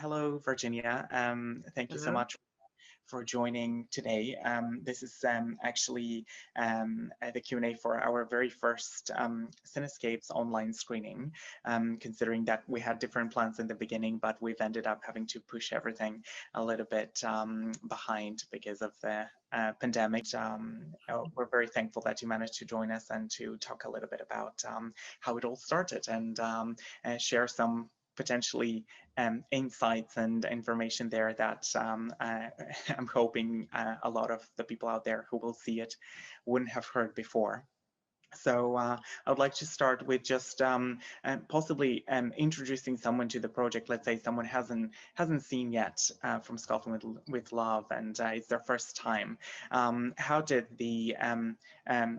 Hello, Virginia. Thank you so Hello. much for joining today. This is actually the Q&A for our very first Cinescapes online screening, considering that we had different plans in the beginning, but we've ended up having to push everything a little bit behind because of the pandemic. We're very thankful that you managed to join us and to talk a little bit about how it all started and share some potentially insights and information there that I'm hoping a lot of the people out there who will see it wouldn't have heard before. So I would like to start with just possibly introducing someone to the project. Let's say someone hasn't seen yet from Scotland with Love, and it's their first time. How did the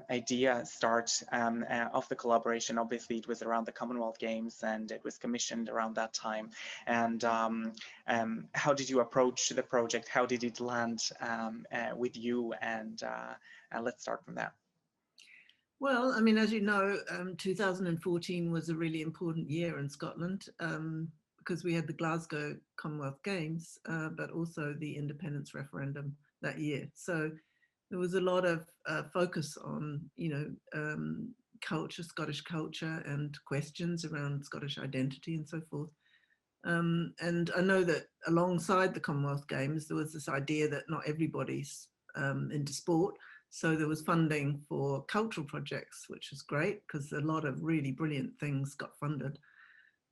idea start of the collaboration? Obviously, it was around the Commonwealth Games, and it was commissioned around that time. And how did you approach the project? How did it land with you? And let's start from there. Well, I mean, as you know, 2014 was a really important year in Scotland because we had the Glasgow Commonwealth Games, but also the independence referendum that year. So there was a lot of focus on, culture, Scottish culture, and questions around Scottish identity and so forth. And I know that alongside the Commonwealth Games, there was this idea that not everybody's into sport. So there was funding for cultural projects, which was great because a lot of really brilliant things got funded.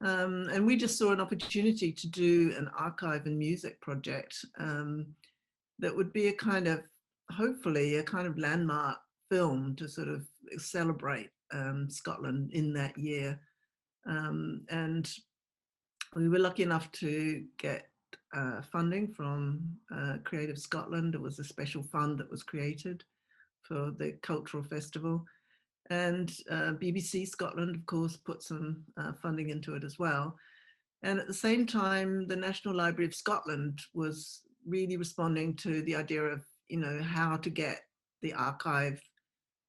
And we just saw an opportunity to do an archive and music project that would be a kind of, hopefully, a kind of landmark film to sort of celebrate Scotland in that year. And we were lucky enough to get funding from Creative Scotland. There was a special fund that was created for the cultural festival, and BBC Scotland, of course, put some funding into it as well. And at the same time, the National Library of Scotland was really responding to the idea of, how to get the archive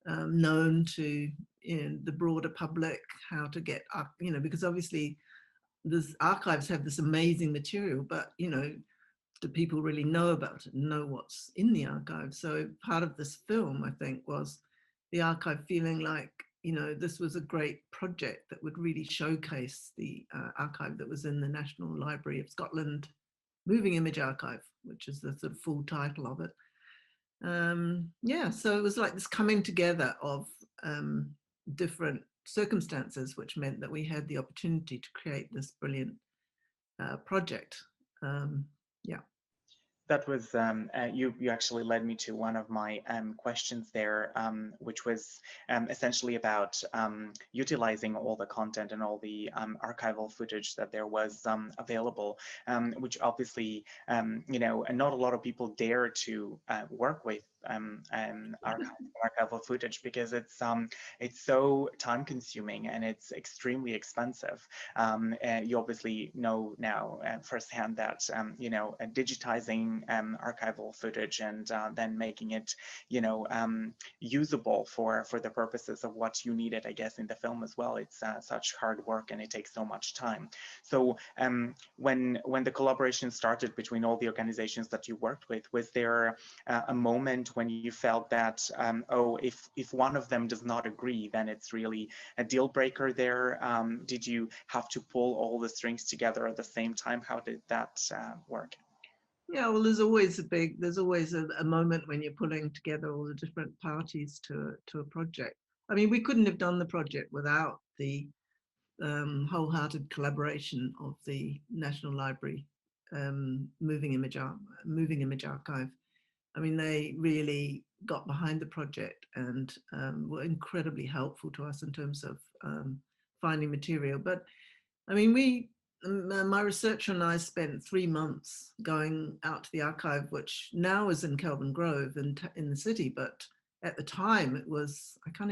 known to the broader public, how to get, because obviously these archives have this amazing material, but, do people really know about it and know what's in the archive? So part of this film, I think, was the archive feeling like, this was a great project that would really showcase the archive that was in the National Library of Scotland Moving Image Archive, which is the sort of full title of it. So it was like this coming together of different circumstances, which meant that we had the opportunity to create this brilliant project. Yeah. That was you actually led me to one of my questions there, which was essentially about utilizing all the content and all the archival footage that there was available, which obviously and not a lot of people dare to work with archival footage because it's so time consuming and it's extremely expensive. You obviously know now firsthand that digitizing archival footage and then making it usable for the purposes of what you needed, I guess, in the film as well. It's such hard work and it takes so much time. So when the collaboration started between all the organizations that you worked with, was there a moment when you felt that if one of them does not agree, then it's really a deal breaker there? Did you have to pull all the strings together at the same time? How did that work? Yeah, well, there's always a moment when you're pulling together all the different parties to a project. I mean, we couldn't have done the project without the wholehearted collaboration of the National Library Moving Image Archive. I mean, they really got behind the project and were incredibly helpful to us in terms of finding material. But I mean, my researcher and I spent 3 months going out to the archive, which now is in Kelvin Grove in the city, but at the time it was, I can't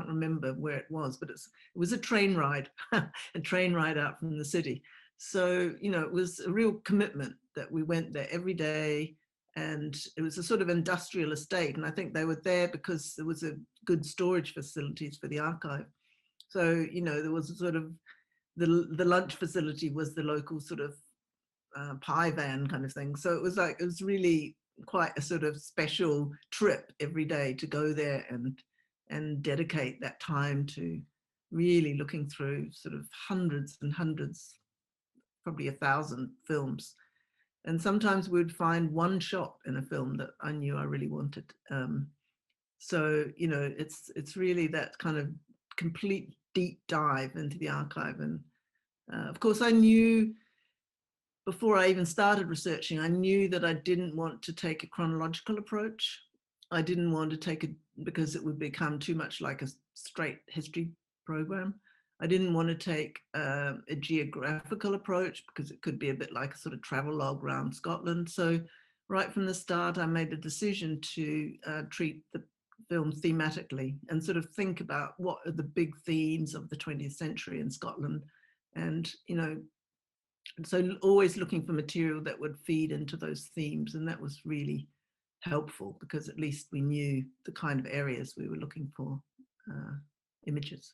remember where it was, but it was a train ride, a train ride out from the city. So, it was a real commitment that we went there every day, and it was a sort of industrial estate. And I think they were there because there was a good storage facilities for the archive. So, there was a sort of the lunch facility was the local sort of pie van kind of thing. So it was really quite a sort of special trip every day to go there and dedicate that time to really looking through sort of hundreds and hundreds, probably 1,000 films. And sometimes we'd find one shot in a film that I knew I really wanted. So, you know, it's really that kind of complete deep dive into the archive. And of course, I knew before I even started researching, I knew that I didn't want to take a chronological approach. I didn't want to take it because it would become too much like a straight history program. I didn't want to take a geographical approach because it could be a bit like a sort of travel log around Scotland. So right from the start, I made a decision to treat the film thematically and sort of think about what are the big themes of the 20th century in Scotland. And, you know, so always looking for material that would feed into those themes. And that was really helpful because at least we knew the kind of areas we were looking for images.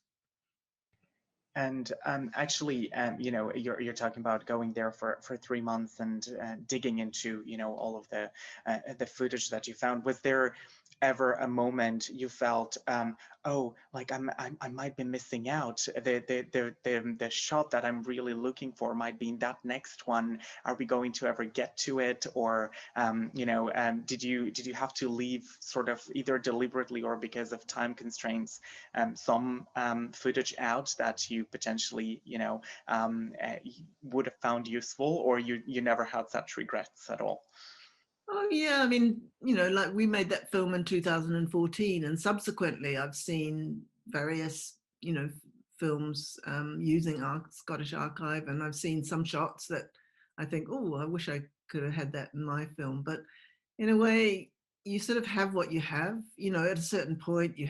And actually, you know, you're talking about going there for 3 months and digging into, you know, all of the footage that you found. Was there ever a moment you felt, oh, like I might be missing out. The shot that I'm really looking for might be in that next one. Are we going to ever get to it? Or you know, did you have to leave sort of either deliberately or because of time constraints some footage out that you potentially, you know, would have found useful, or you never had such regrets at all? Oh yeah, I mean, you know, like we made that film in 2014, and subsequently I've seen various, you know, films using our Scottish archive, and I've seen some shots that I think, oh, I wish I could have had that in my film. But in a way, you sort of have what you have. You know, at a certain point, you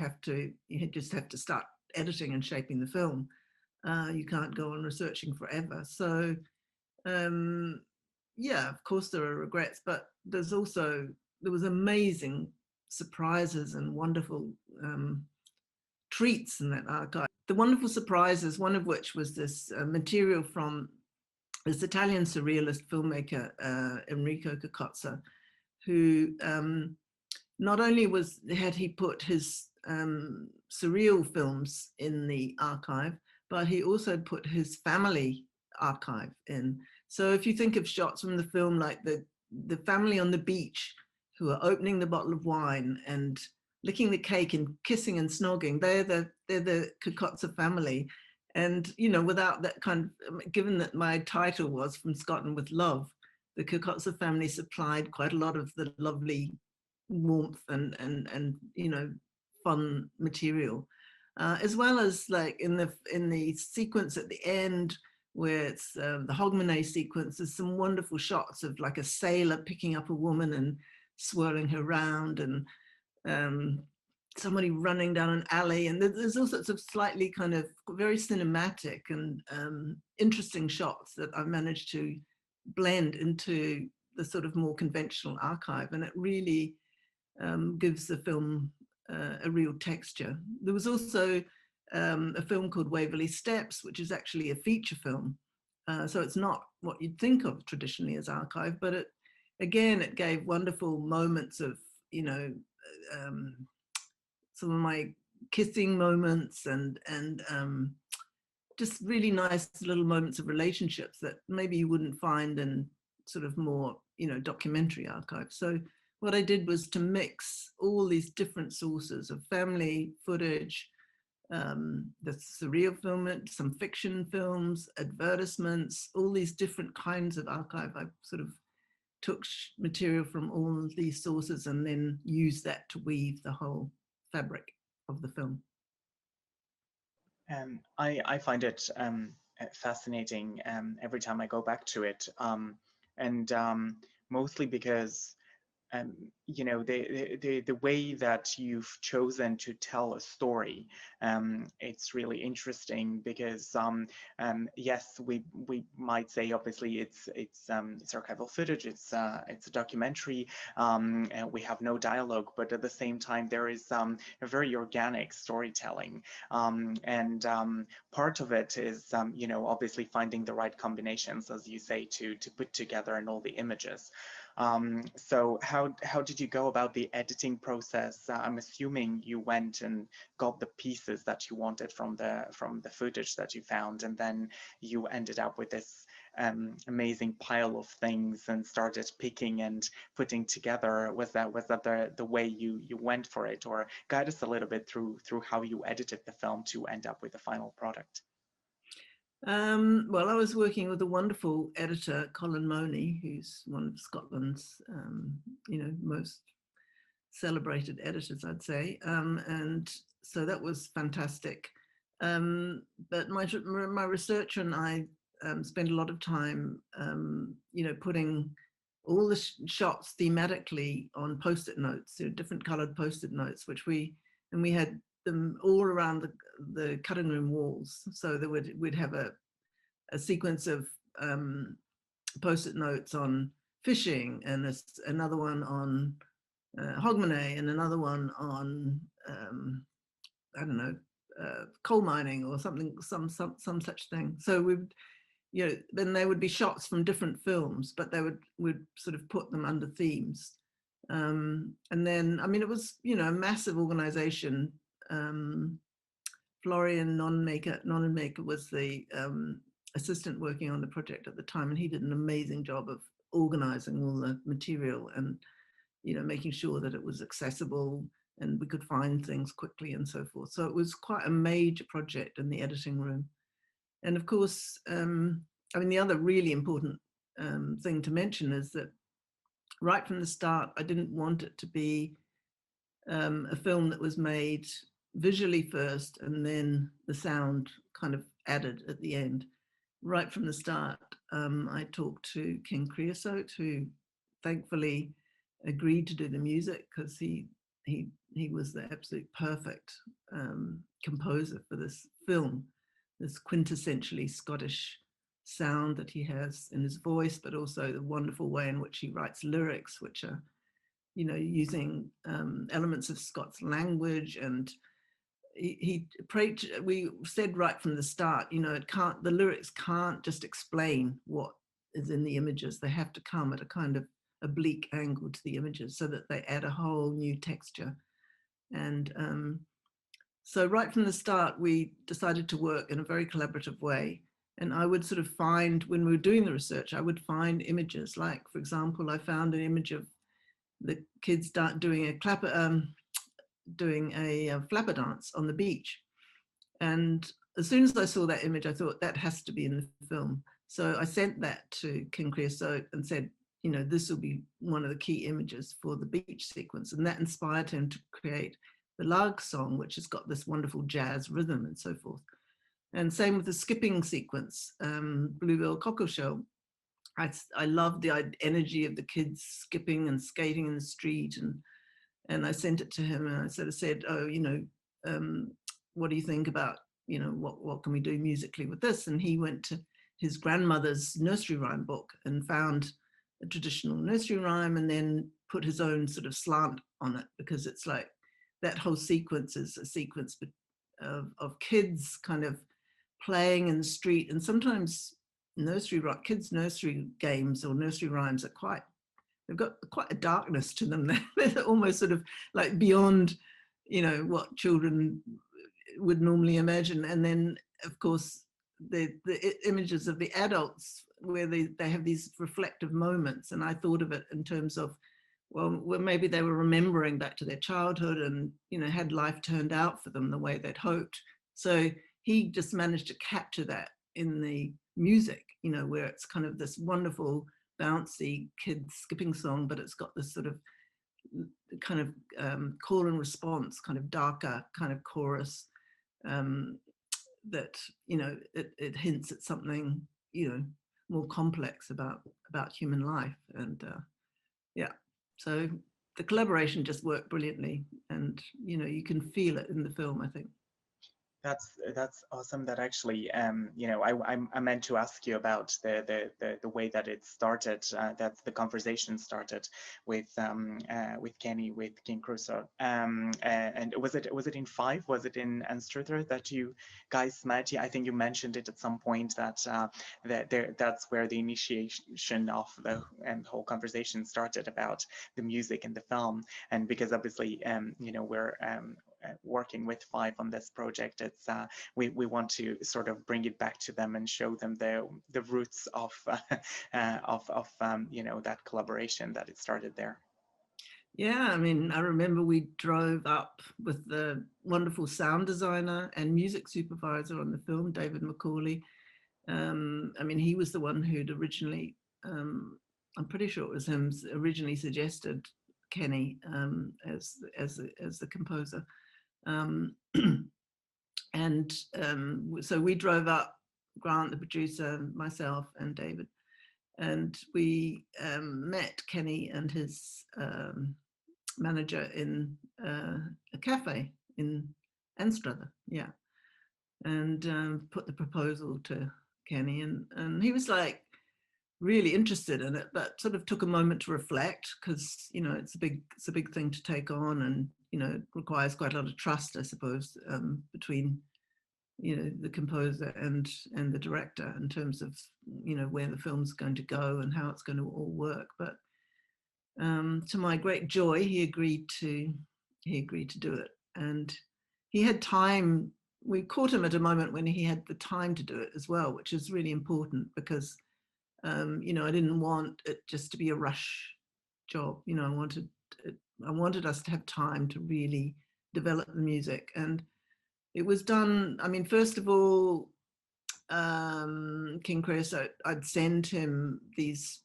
just have to start editing and shaping the film. You can't go on researching forever. So yeah, of course there are regrets, but there was amazing surprises and wonderful treats in that archive. The wonderful surprises, one of which was this material from this Italian surrealist filmmaker, Enrico Cocozza, who not only had he put his surreal films in the archive, but he also put his family archive in. So if you think of shots from the film, like the family on the beach who are opening the bottle of wine and licking the cake and kissing and snogging, they're the Cocozza family. And, you know, without that kind of, given that my title was From Scotland with Love, the Cocozza family supplied quite a lot of the lovely warmth and you know, fun material, as well as like in the sequence at the end where it's the Hogmanay sequence. There's some wonderful shots of like a sailor picking up a woman and swirling her around, and somebody running down an alley, and there's all sorts of slightly kind of very cinematic and interesting shots that I've managed to blend into the sort of more conventional archive, and it really gives the film a real texture. There was also a film called Waverley Steps, which is actually a feature film. So it's not what you'd think of traditionally as archive, but it gave wonderful moments of, you know, some of my kissing moments and just really nice little moments of relationships that maybe you wouldn't find in sort of more, you know, documentary archives. So what I did was to mix all these different sources of family footage, the surreal film, some fiction films, advertisements, all these different kinds of archive. I sort of took material from all of these sources and then used that to weave the whole fabric of the film. I find it fascinating every time I go back to it, and mostly because um, you know, the way that you've chosen to tell a story, it's really interesting because yes, we might say obviously it's archival footage, it's a documentary, and we have no dialogue, but at the same time there is a very organic storytelling, and part of it is you know, obviously finding the right combinations, as you say, to put together in all the images. So how did you go about the editing process? I'm assuming you went and got the pieces that you wanted from the footage that you found, and then you ended up with this amazing pile of things and started picking and putting together. Was that the way you went for it, or guide us a little bit through how you edited the film to end up with the final product? Well, I was working with a wonderful editor, Colin Money, who's one of Scotland's, most celebrated editors, I'd say. And so that was fantastic. But my researcher and I spent a lot of time, putting all the shots thematically on Post-it notes, different colored Post-it notes, we had them all around the cutting room walls. So we'd have a sequence of Post-it notes on fishing, and another one on Hogmanay, and another one on I don't know, coal mining or something, some such thing. So then there would be shots from different films, but would sort of put them under themes. And then, I mean, it was, a massive organization. Florian Nonnenmaker was the assistant working on the project at the time, and he did an amazing job of organizing all the material and, making sure that it was accessible and we could find things quickly and so forth. So it was quite a major project in the editing room. And of course, the other really important thing to mention is that right from the start, I didn't want it to be a film that was made visually first and then the sound kind of added at the end. Right from the start, I talked to King Creosote, who thankfully agreed to do the music because he was the absolute perfect composer for this film, this quintessentially Scottish sound that he has in his voice, but also the wonderful way in which he writes lyrics, which are, using elements of Scots language. And we said right from the start, the lyrics can't just explain what is in the images. They have to come at a kind of oblique angle to the images so that they add a whole new texture. And so right from the start, we decided to work in a very collaborative way. And I would sort of find, when we were doing the research, I would find images like, for example, I found an image of the kids doing a flapper dance on the beach. And as soon as I saw that image, I thought that has to be in the film. So I sent that to King Creosote and said, this will be one of the key images for the beach sequence. And that inspired him to create the Lark song, which has got this wonderful jazz rhythm and so forth. And same with the skipping sequence, Bluebell Cockleshell. I love the energy of the kids skipping and skating in the street. And I sent it to him and I sort of said, oh, what do you think about, what can we do musically with this? And he went to his grandmother's nursery rhyme book and found a traditional nursery rhyme and then put his own sort of slant on it, because it's like that whole sequence is a sequence of kids kind of playing in the street. And sometimes kids' nursery games or nursery rhymes they've got quite a darkness to them. They're almost sort of like beyond, what children would normally imagine. And then, of course, the images of the adults where they have these reflective moments. And I thought of it in terms of, well, maybe they were remembering back to their childhood and, had life turned out for them the way they'd hoped. So he just managed to capture that in the music, where it's kind of this wonderful, bouncy kids skipping song, but it's got this sort of kind of call and response, kind of darker kind of chorus that, it hints at something, more complex about human life. And yeah. So the collaboration just worked brilliantly, and you can feel it in the film, I think. That's awesome. That actually, I meant to ask you about the way that it started. That the conversation started with Kenny, with King Crusoe. And was it in Fife? Was it in Anstruther that you guys met? Yeah, I think you mentioned it at some point that that's where the initiation of the whole conversation started about the music in the film. And because obviously, we're working with Fife on this project, it's we want to sort of bring it back to them and show them the roots of that collaboration, that it started there. Yeah, I mean, I remember we drove up with the wonderful sound designer and music supervisor on the film, David McCauley. I mean, he was the one who'd originally, I'm pretty sure it was him, originally suggested Kenny as the composer. And so we drove up, Grant, the producer, myself, and David, and we met Kenny and his manager in a cafe in Anstruther, yeah, and put the proposal to Kenny, and he was like really interested in it, but sort of took a moment to reflect, because it's a big thing to take on, and it requires quite a lot of trust, I suppose, between the composer and the director, in terms of where the film's going to go and how it's going to all work. But to my great joy, he agreed to do it, and he had time. We caught him at a moment when he had the time to do it as well, which is really important, because I didn't want it just to be a rush job. I wanted us to have time to really develop the music, and it was done. I mean, first of all, King Chris, I'd send him these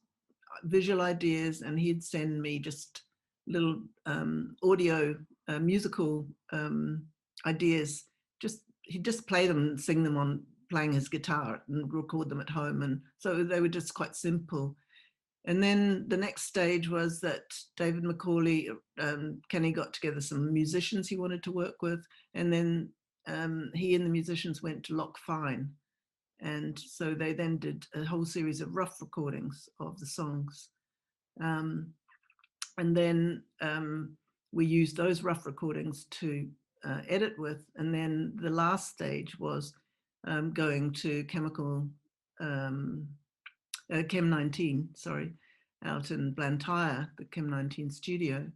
visual ideas, and he'd send me just little audio musical ideas. He'd just play them and sing them on playing his guitar and record them at home, and so they were just quite simple. And then the next stage was that David McCauley, Kenny got together some musicians he wanted to work with, and then he and the musicians went to Loch Fyne. And so they then did a whole series of rough recordings of the songs. And then we used those rough recordings to edit with. And then the last stage was going to Chem 19, sorry, out in Blantyre, the Chem 19 studio,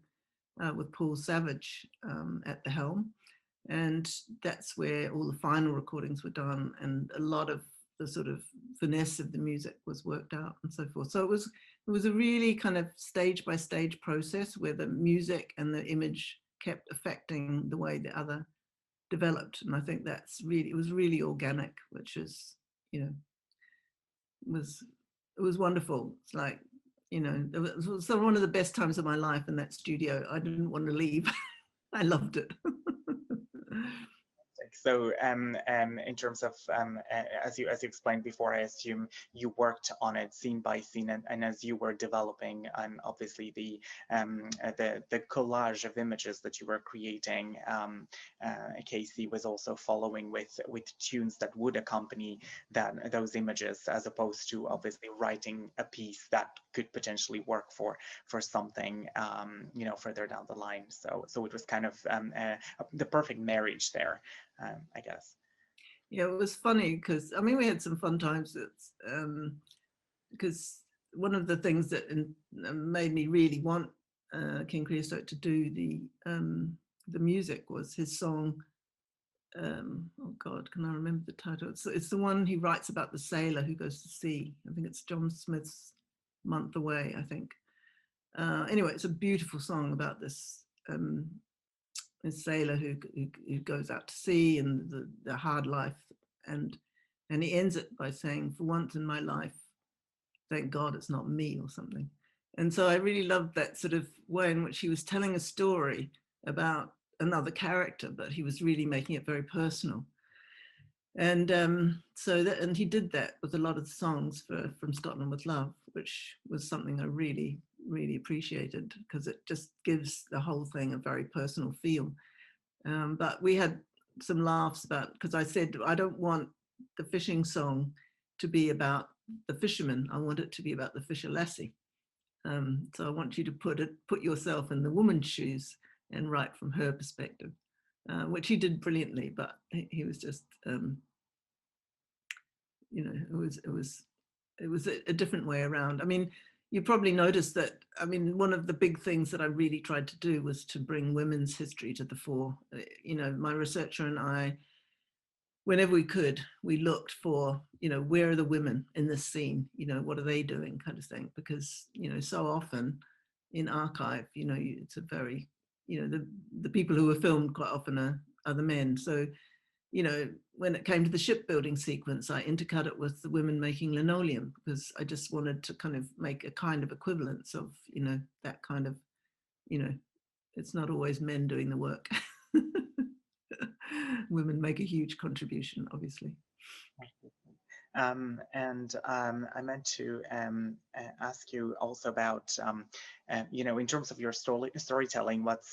with Paul Savage at the helm. And that's where all the final recordings were done, and a lot of the sort of finesse of the music was worked out and so forth. So it was a really kind of stage by stage process, where the music and the image kept affecting the way the other developed. And I think it was really organic, which is, it was wonderful. It's like, it was one of the best times of my life in that studio. I didn't want to leave. I loved it. So, in terms of as you explained before, I assume you worked on it scene by scene, and as you were developing, obviously the collage of images that you were creating, Casey was also following with tunes that would accompany those images, as opposed to obviously writing a piece that could potentially work for something further down the line. So it was kind of the perfect marriage there. I guess. Yeah, it was funny, because I mean, we had some fun times. Because one of the things that made me really want King Creosote to do the music was his song. Oh God, can I remember the title? It's the one he writes about the sailor who goes to sea. I think it's John Smith's "Month Away," I think. Anyway, it's a beautiful song about this. A sailor who goes out to sea, and the hard life, and he ends it by saying, "For once in my life, thank God it's not me," or something. And so I really loved that sort of way in which he was telling a story about another character, but he was really making it very personal. And and he did that with a lot of the songs from Scotland with Love, which was something I really really appreciated, because it just gives the whole thing a very personal feel. But we had some laughs about, because I said, I don't want the fishing song to be about the fisherman. I want it to be about the fisher lassie. So I want you to put yourself in the woman's shoes and write from her perspective, which he did brilliantly. But he was just, you know, it was a different way around. I mean, you probably noticed that, I mean, one of the big things that I really tried to do was to bring women's history to the fore. You know, my researcher and I, whenever we could, we looked for, you know, where are the women in this scene? You know, what are they doing, kind of thing? Because, you know, so often in archive, you know, it's a very, you know, the people who were filmed quite often are the men. So, you know, when it came to the shipbuilding sequence, I intercut it with the women making linoleum, because I just wanted to kind of make a kind of equivalence of, you know, that kind of, you know, it's not always men doing the work. Women make a huge contribution, obviously. I meant to ask you also about, you know, in terms of your storytelling, what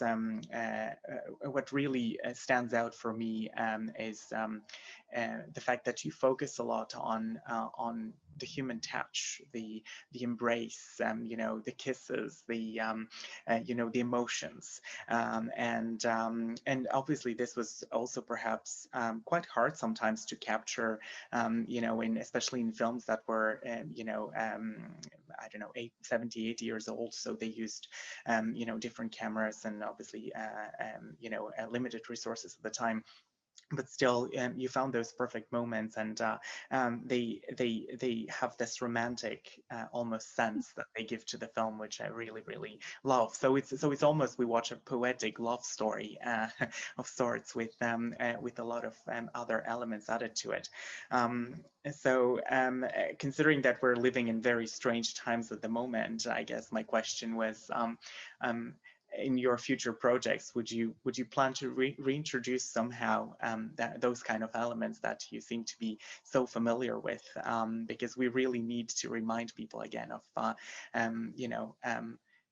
really stands out for me is the fact that you focus a lot on the human touch, the embrace, you know, the kisses, you know, the emotions, and obviously this was also perhaps quite hard sometimes to capture. You know, especially in films that were, you know, I don't know, 70, 80 years old. So they used, you know, different cameras and obviously, you know, limited resources at the time. But still, you found those perfect moments, and they have this romantic almost sense that they give to the film, which I really love. So it's almost, we watch a poetic love story of sorts with a lot of other elements added to it. So considering that we're living in very strange times at the moment, I guess my question was, in your future projects, would you plan to reintroduce somehow those kind of elements that you seem to be so familiar with? Because we really need to remind people again of you know,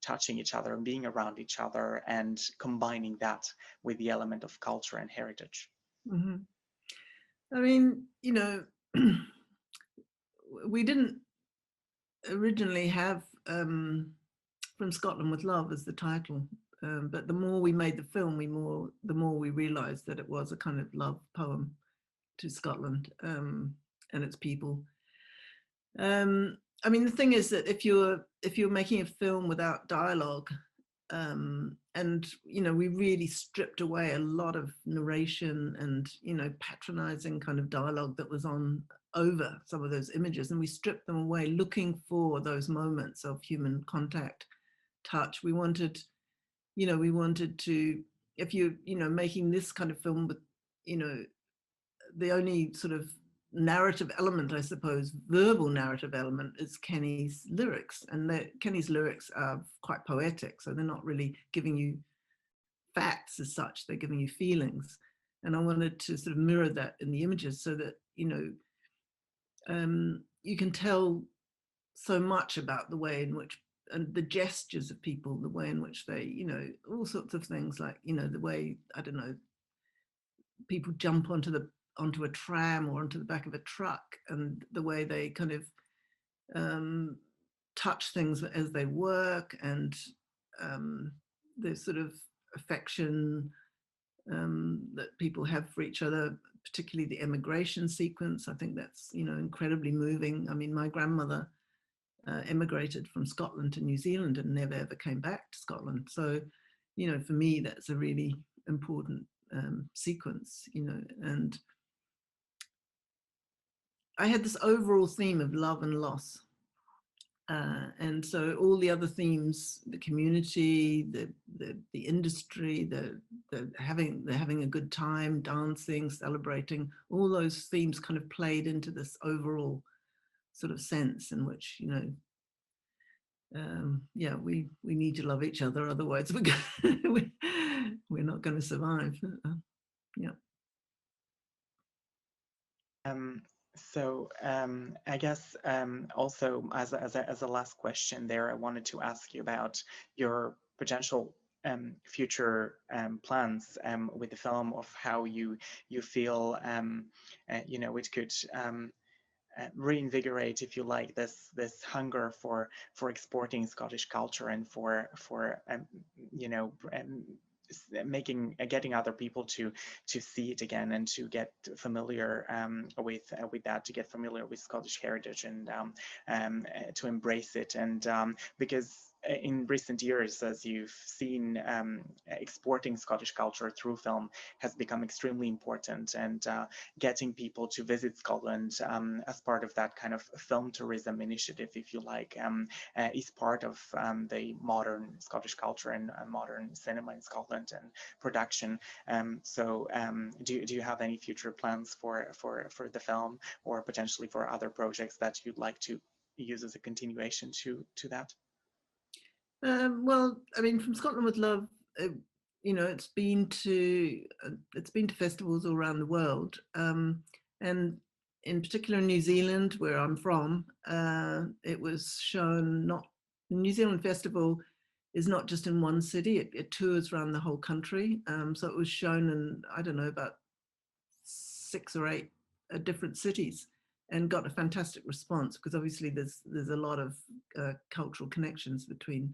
touching each other and being around each other and combining that with the element of culture and heritage. Mm-hmm. I mean, you know, we didn't originally have From Scotland with Love as the title, but the more we made the film, the more we realized that it was a kind of love poem to Scotland and its people. I mean, the thing is that if you're making a film without dialogue, and you know, we really stripped away a lot of narration and, you know, patronizing kind of dialogue that was on over some of those images, and we stripped them away looking for those moments of human contact, touch. We wanted, you know, to, if you know, making this kind of film with, you know, the only sort of narrative element, I suppose, verbal narrative element, is Kenny's lyrics. And Kenny's lyrics are quite poetic, so they're not really giving you facts as such, they're giving you feelings. And I wanted to sort of mirror that in the images, so that, you know, you can tell so much about the way in which, and the gestures of people, the way in which they, you know, all sorts of things, like, you know, the way, I don't know, people jump onto a tram or onto the back of a truck, and the way they kind of touch things as they work, and the sort of affection that people have for each other, particularly the emigration sequence. I think that's, you know, incredibly moving. I mean, my grandmother emigrated from Scotland to New Zealand and never ever came back to Scotland. So, you know, for me, that's a really important sequence, you know. And I had this overall theme of love and loss. And so all the other themes, the community, the industry, the having a good time, dancing, celebrating, all those themes kind of played into this overall sort of sense in which, you know, yeah, we need to love each other, otherwise we're not going to survive. Yeah. So I guess also as a last question there, I wanted to ask you about your potential future plans with the film, of how you feel you know, it could reinvigorate, if you like, this hunger for exporting Scottish culture, and for you know, making getting other people to see it again, and to get familiar with that, to get familiar with Scottish heritage, and to embrace it. And because in recent years, as you've seen, exporting Scottish culture through film has become extremely important, and getting people to visit Scotland as part of that kind of film tourism initiative, if you like, is part of the modern Scottish culture, and modern cinema in Scotland, and production. Do you have any future plans for the film, or potentially for other projects that you'd like to use as a continuation to that? Well, I mean, From Scotland with Love, you know, it's been to festivals all around the world, and in particular in New Zealand, where I'm from, it was shown. Not the New Zealand Festival is not just in one city; it tours around the whole country. So it was shown in, I don't know, about 6 or 8 different cities, and got a fantastic response, because obviously there's a lot of cultural connections between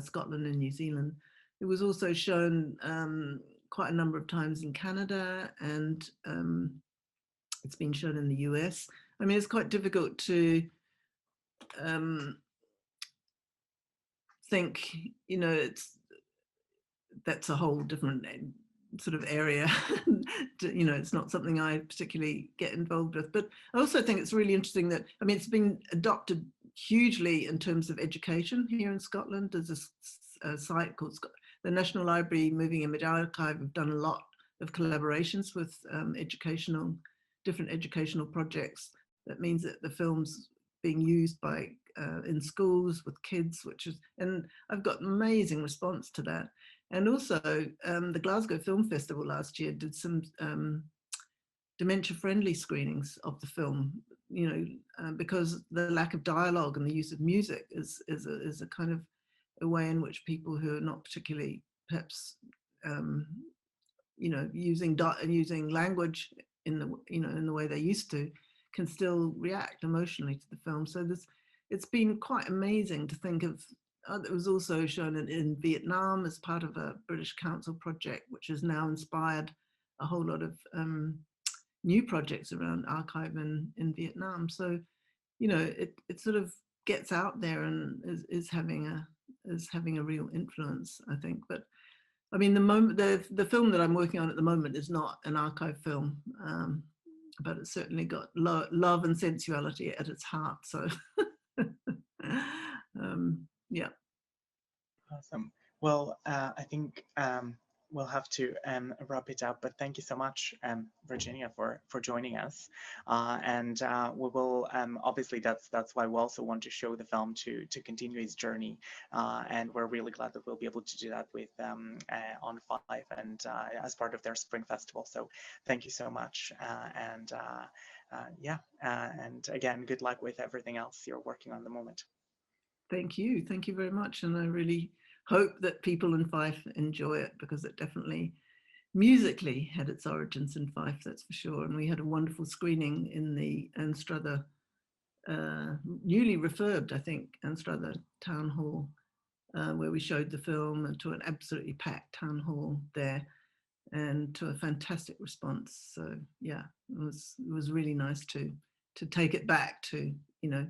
Scotland and New Zealand. It was also shown quite a number of times in Canada, and it's been shown in the US. I mean, it's quite difficult to think, you know, that's a whole different sort of area. You know, it's not something I particularly get involved with. But I also think it's really interesting that, I mean, it's been adopted hugely in terms of education here in Scotland. There's a site called the National Library Moving Image Archive have done a lot of collaborations with different educational projects. That means that the film's being used by in schools with kids, and I've got amazing response to that. And also the Glasgow Film Festival last year did some dementia-friendly screenings of the film, you know, because the lack of dialogue and the use of music is a kind of a way in which people who are not particularly perhaps you know, using language in the way they used to, can still react emotionally to the film. So it's been quite amazing to think of. It was also shown in Vietnam as part of a British Council project, which has now inspired a whole lot of new projects around archive in Vietnam. So, you know, it sort of gets out there and is having a real influence, I think. But I mean, the film that I'm working on at the moment is not an archive film, but it's certainly got love and sensuality at its heart. So, yeah. Awesome. Well, I think we'll have to wrap it up. But thank you so much, Virginia, for joining us. And we will obviously, that's why we also want to show the film to continue its journey. And we're really glad that we'll be able to do that with on Fife, and as part of their spring festival. So thank you so much. Yeah, and again, good luck with everything else you're working on at the moment. Thank you very much, and I really hope that people in Fife enjoy it, because it definitely musically had its origins in Fife, that's for sure. And we had a wonderful screening in the Anstruther, newly refurbed, I think, Anstruther Town Hall, where we showed the film, and to an absolutely packed town hall there, and to a fantastic response. So yeah, it was really nice to take it back to, you know,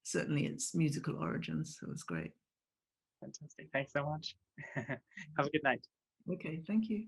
certainly its musical origins. So it was great. Fantastic. Thanks so much. Have a good night. Okay, thank you.